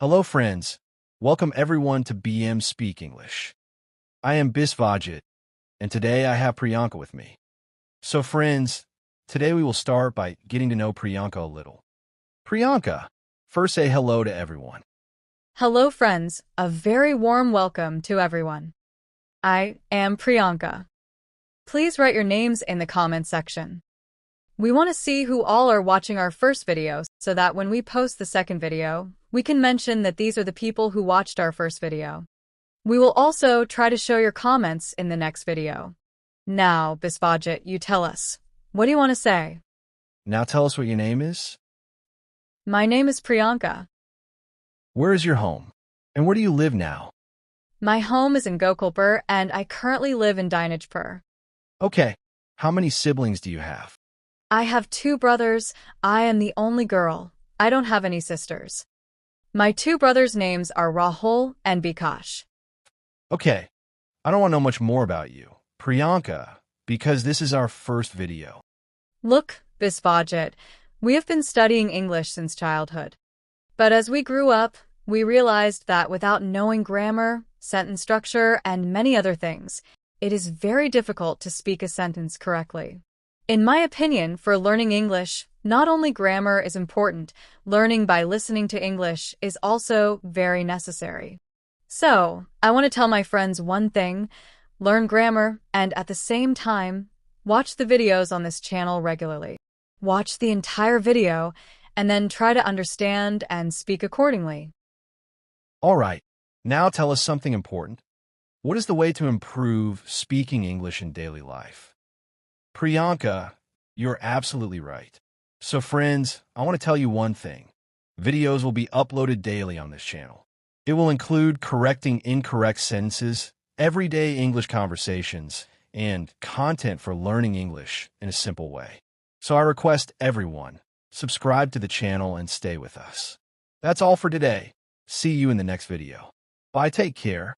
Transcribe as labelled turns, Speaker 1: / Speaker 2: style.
Speaker 1: Hello, friends. Welcome everyone to BM Speak English. I am Bisvajit, and today I have Priyanka with me. So, friends, today we will start by getting to know Priyanka a little. Priyanka, first say hello to everyone.
Speaker 2: Hello, friends. A very warm welcome to everyone. I am Priyanka. Please write your names in the comments section. We want to see who all are watching our first video so that when we post the second video, we can mention that these are the people who watched our first video. We will also try to show your comments in the next video. Now, Bisvajit, you tell us. What do you want to say?
Speaker 1: Now tell us what your name is.
Speaker 2: My name is Priyanka.
Speaker 1: Where is your home? And where do you live now?
Speaker 2: My home is in Gokulpur and I currently live in Dinajpur.
Speaker 1: Okay, how many siblings do you have?
Speaker 2: I have 2 brothers. I am the only girl. I don't have any sisters. My 2 brothers' names are Rahul and Bikash.
Speaker 1: Okay, I don't want to know much more about you, Priyanka, because this is our first video.
Speaker 2: Look, Bisvajit, we have been studying English since childhood. But as we grew up, we realized that without knowing grammar, sentence structure, and many other things, it is very difficult to speak a sentence correctly. In my opinion, for learning English, not only grammar is important, learning by listening to English is also very necessary. So, I want to tell my friends one thing: learn grammar and at the same time, watch the videos on this channel regularly. Watch the entire video and then try to understand and speak accordingly.
Speaker 1: All right, now tell us something important. What is the way to improve speaking English in daily life? Priyanka, you're absolutely right. So friends, I want to tell you one thing. Videos will be uploaded daily on this channel. It will include correcting incorrect sentences, everyday English conversations, and content for learning English in a simple way. So I request everyone, subscribe to the channel and stay with us. That's all for today. See you in the next video. Bye, take care.